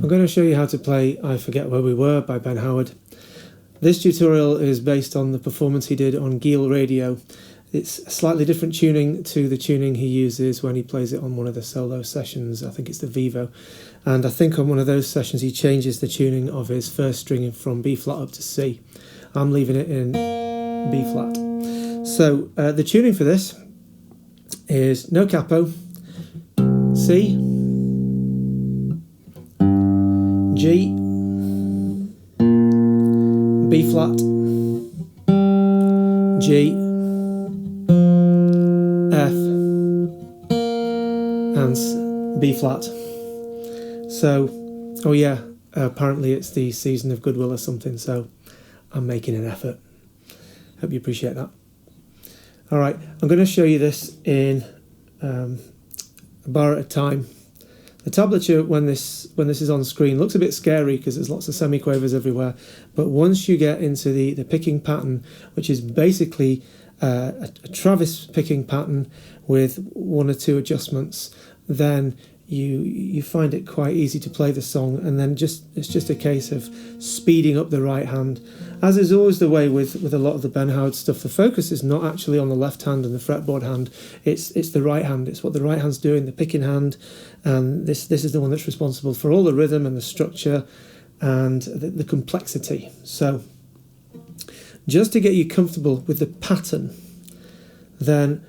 I'm going to show you how to play I Forget Where We Were by Ben Howard. This tutorial is based on the performance he did on Geil Radio. It's a slightly different tuning to the tuning he uses when he plays it on one of the solo sessions. I think it's the Vivo. And I think on one of those sessions he changes the tuning of his first string from B flat up to C. I'm leaving it in B flat. So the tuning for this is no capo, C, G, B flat, G, F, and B flat. So, oh yeah, apparently it's the season of goodwill or something, so I'm making an effort. Hope you appreciate that. Alright, I'm going to show you this in a bar at a time. The tablature, when this is on screen, looks a bit scary because there's lots of semiquavers everywhere. But once you get into the picking pattern, which is basically a Travis picking pattern with one or two adjustments, then you find it quite easy to play the song, and then it's just a case of speeding up the right hand. As is always the way with a lot of the Ben Howard stuff, the focus is not actually on the left hand and the fretboard hand, it's the right hand. It's what the right hand's doing, the picking hand, and this is the one that's responsible for all the rhythm and the structure and the complexity. So just to get you comfortable with the pattern, then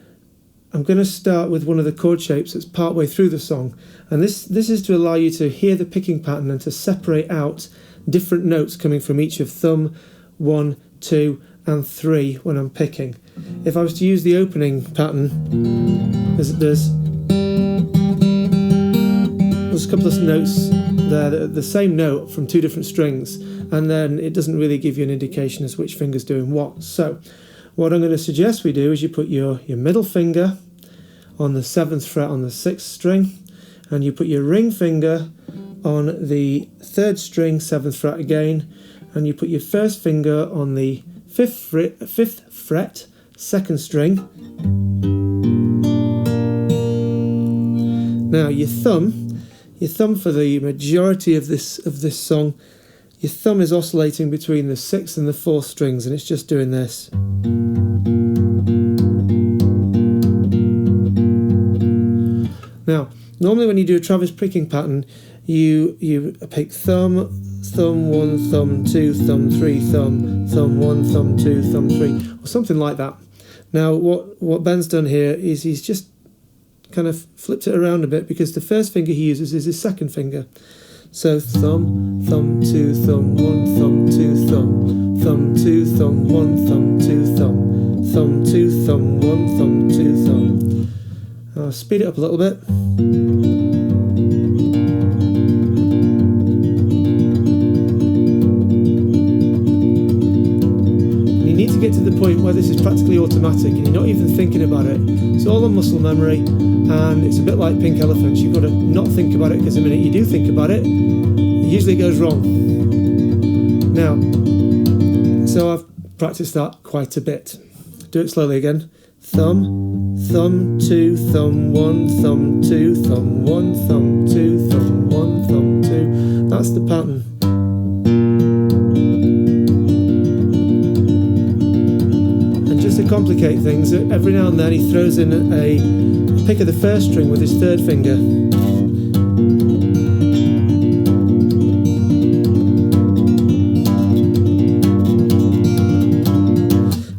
I'm going to start with one of the chord shapes that's partway through the song, and this is to allow you to hear the picking pattern and to separate out different notes coming from each of thumb, 1, 2 and 3 when I'm picking. If I was to use the opening pattern, there's a couple of notes there, the same note from two different strings, and then it doesn't really give you an indication as which finger's doing what. So what I'm going to suggest we do is you put your middle finger on the 7th fret on the 6th string, and you put your ring finger on the 3rd string, 7th fret again, and you put your first finger on the 5th fret, 2nd string. Now your thumb for the majority of this song, your thumb is oscillating between the 6th and the 4th strings, and it's just doing this. Now, normally when you do a Travis picking pattern, you pick thumb, thumb 1, thumb 2, thumb 3, thumb 1, thumb 2, thumb 3, or something like that. Now, what Ben's done here is he's just kind of flipped it around a bit, because the first finger he uses is his second finger. So thumb, thumb 2, thumb 1, thumb 2, thumb 2, thumb 1, thumb 2, thumb 2, thumb 1, thumb 2, thumb. I'll speed it up a little bit. You need to get to the point where this is practically automatic and you're not even thinking about it. It's all on muscle memory, and it's a bit like Pink Elephants. You've got to not think about it, because the minute you do think about it, usually it goes wrong. Now, so I've practiced that quite a bit. Do it slowly again. Thumb, thumb 2, thumb 1, thumb 2, thumb 1, thumb 2, thumb 1, thumb 2. That's the pattern. And just to complicate things, every now and then he throws in a pick of the first string with his third finger.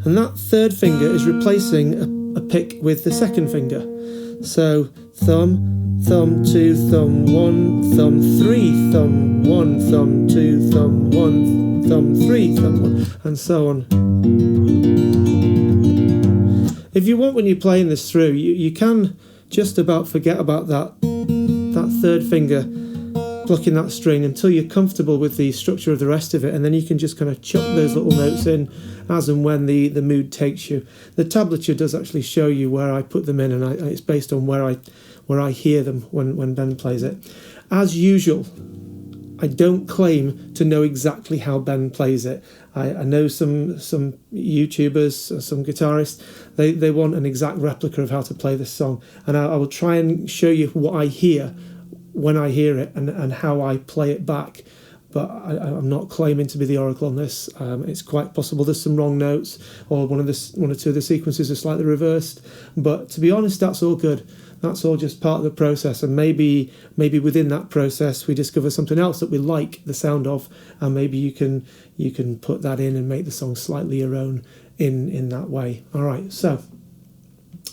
And that third finger is replacing a pick with the second finger. So thumb, thumb 2, thumb 1, thumb 3, thumb 1, thumb 2, thumb 1, thumb 3, thumb 1, and so on. If you want, when you're playing this through, you can just about forget about that third finger, plucking that string until you're comfortable with the structure of the rest of it, and then you can just kind of chuck those little notes in as and when the mood takes you. The tablature does actually show you where I put them in, and it's based on where I hear them when Ben plays it. As usual, I don't claim to know exactly how Ben plays it. I know some YouTubers, some guitarists, they want an exact replica of how to play this song, and I will try and show you what I hear when I hear it and how I play it back. But I'm not claiming to be the oracle on this. It's quite possible there's some wrong notes, or one or two of the sequences are slightly reversed. But to be honest, that's all good. That's all just part of the process, and maybe within that process we discover something else that we like the sound of, and maybe you can put that in and make the song slightly your own in that way. All right, so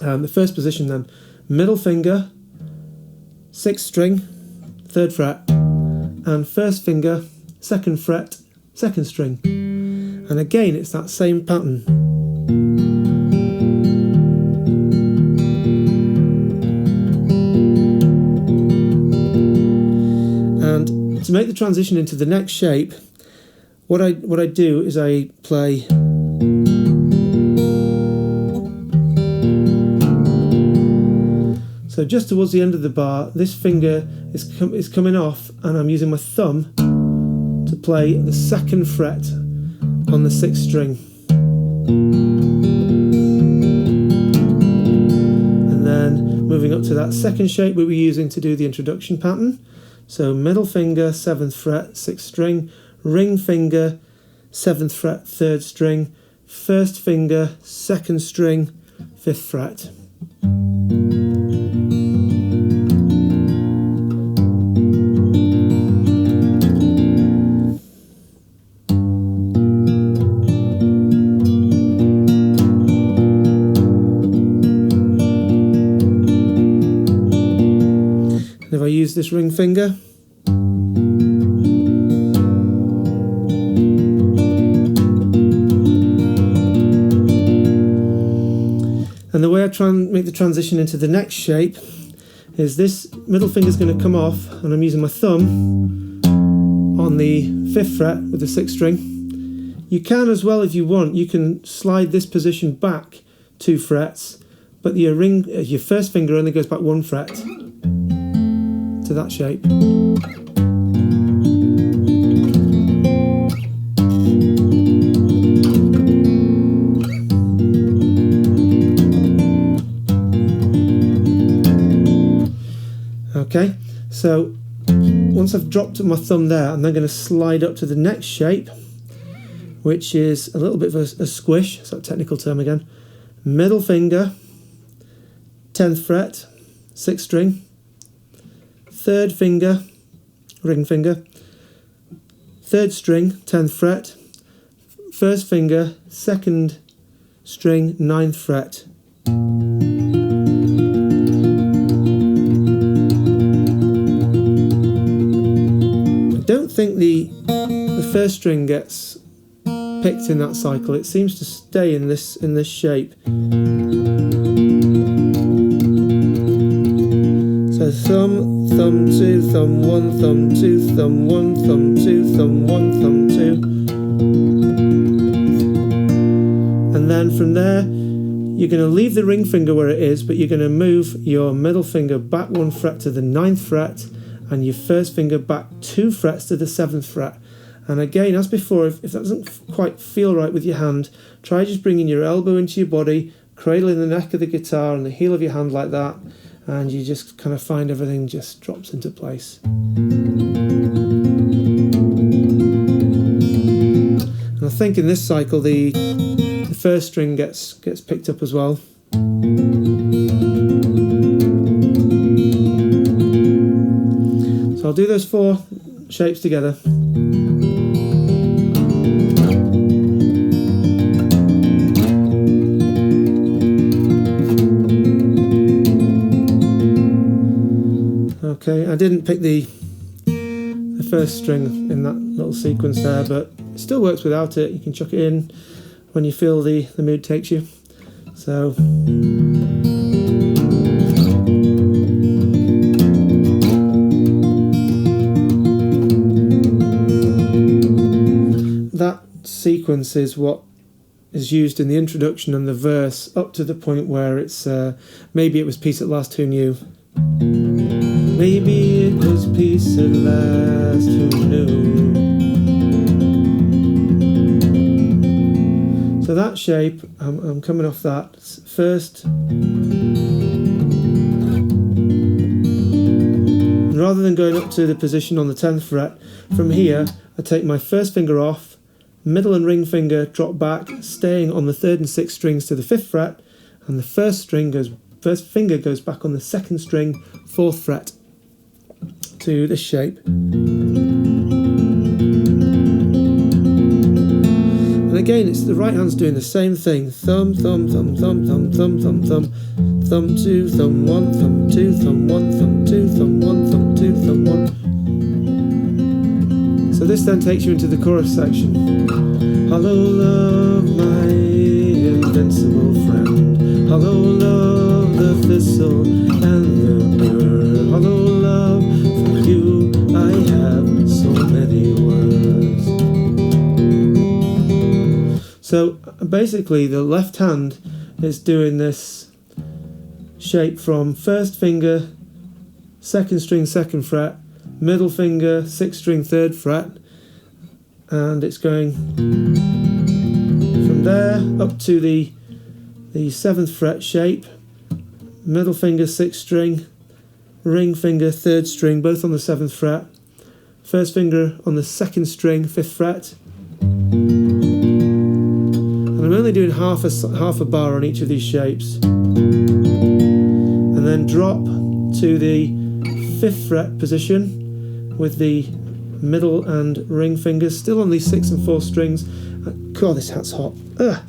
the first position then, middle finger, 6th string, 3rd fret, and first finger, 2nd fret, 2nd string, and again it's that same pattern. To make the transition into the next shape, what I do is I play so just towards the end of the bar, this finger is coming off, and I'm using my thumb to play the 2nd fret on the 6th string, and then moving up to that second shape we were using to do the introduction pattern. So middle finger, 7th fret, 6th string, ring finger, 7th fret, 3rd string, first finger, 2nd string, 5th fret. If I use this ring finger, and the way I try and make the transition into the next shape is this middle finger is going to come off, and I'm using my thumb on the 5th fret with the 6th string. You can as well, if you want, you can slide this position back 2 frets, but your first finger only goes back 1 fret to that shape. Okay, so once I've dropped my thumb there, I'm then going to slide up to the next shape, which is a little bit of a squish, it's a technical term again. Middle finger, 10th fret, 6th string, 3rd finger, ring finger, 3rd string, 10th fret, first finger, 2nd string, 9th fret. I don't think the first string gets picked in that cycle. It seems to stay in this shape. So thumb, thumb 2, thumb 1, thumb 2, thumb 1, thumb 2, thumb 1, thumb 2. And then from there, you're going to leave the ring finger where it is, but you're going to move your middle finger back 1 fret to the 9th fret, and your first finger back 2 frets to the 7th fret. And again, as before, if that doesn't quite feel right with your hand, try just bringing your elbow into your body, cradling the neck of the guitar and the heel of your hand like that, and you just kind of find everything just drops into place. And I think in this cycle the first string gets picked up as well. So I'll do those 4 shapes together. Okay, I didn't pick the first string in that little sequence there, but it still works without it. You can chuck it in when you feel the mood takes you. So sequence is what is used in the introduction and the verse up to the point where it's maybe it was peace at last, who knew? Maybe it was peace at last, who knew? So that shape, I'm coming off that first. And rather than going up to the position on the 10th fret, from here I take my first finger off, middle and ring finger drop back, staying on the 3rd and 6th strings to the 5th fret, and the first finger goes back on the 2nd string, 4th fret, to this shape. And again, it's the right hand's doing the same thing. Thumb, thumb, thumb, thumb, thumb, thumb, thumb, thumb, thumb 2, thumb 1, thumb 2, thumb 1, thumb 2, thumb 1, thumb 2, thumb 1. So this then takes you into the chorus section. Hello, love, my invincible friend. Hello, love, the thistle and the burr. Hello, love, for you I have so many words. So basically the left hand is doing this shape from first finger, 2nd string, 2nd fret, middle finger, 6th string, 3rd fret, and it's going from there up to the 7th fret shape, middle finger, 6th string, ring finger, 3rd string, both on the 7th fret, first finger on the 2nd string, 5th fret, and I'm only doing half a bar on each of these shapes, and then drop to the 5th fret position with the middle and ring fingers still on these 6th and 4th strings. God, this hat's hot. Ugh.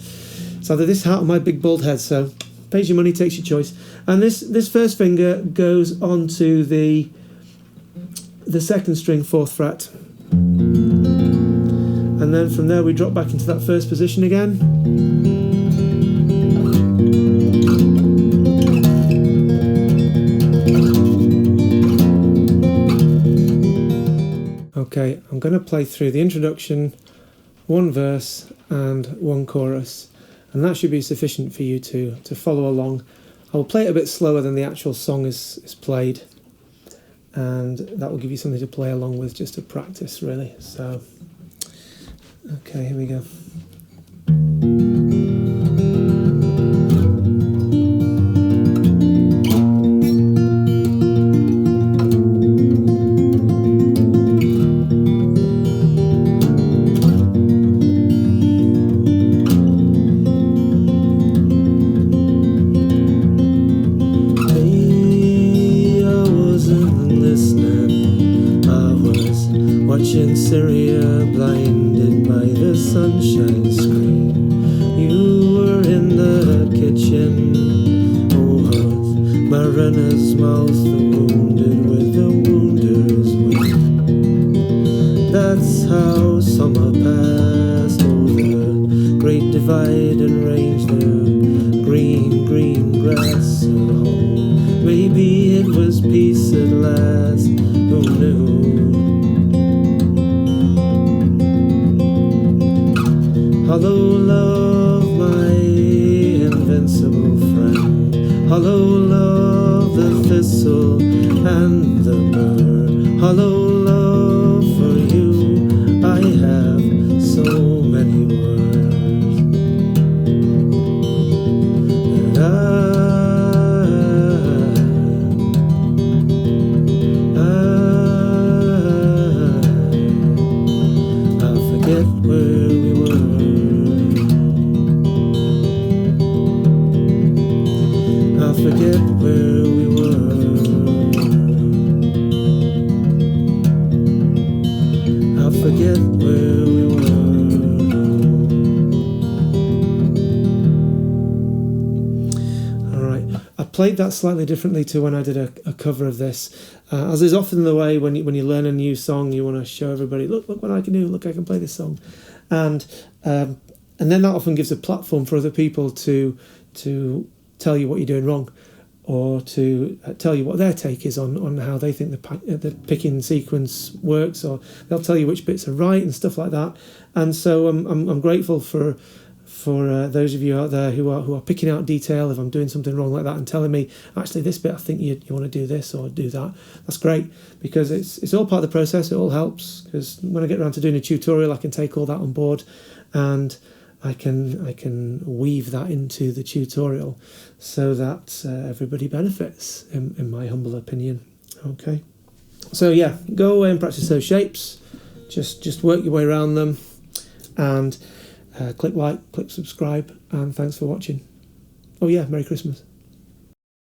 It's either this hat or my big bald head, so pays your money, takes your choice. And this first finger goes onto the 2nd string, 4th fret, and then from there we drop back into that first position again. Okay, I'm going to play through the introduction, one verse and one chorus, and that should be sufficient for you to follow along. I will play it a bit slower than the actual song is played, and that will give you something to play along with just to practice, really. So, okay, here we go. Played that slightly differently to when I did a cover of this, as is often the way when you learn a new song, you want to show everybody, look what I can do, look, I can play this song, and then that often gives a platform for other people to tell you what you're doing wrong, or to tell you what their take is on how they think the picking sequence works, or they'll tell you which bits are right and stuff like that. And so I'm grateful for those of you out there who are picking out detail if I'm doing something wrong like that and telling me, actually, this bit I think you want to do this or do that. That's great, because it's all part of the process. It all helps, because when I get around to doing a tutorial, I can take all that on board and I can weave that into the tutorial so that everybody benefits, in my humble opinion. Okay, so yeah, go away and practice those shapes. Just work your way around them, and click like, click subscribe, and thanks for watching. Oh yeah, Merry Christmas.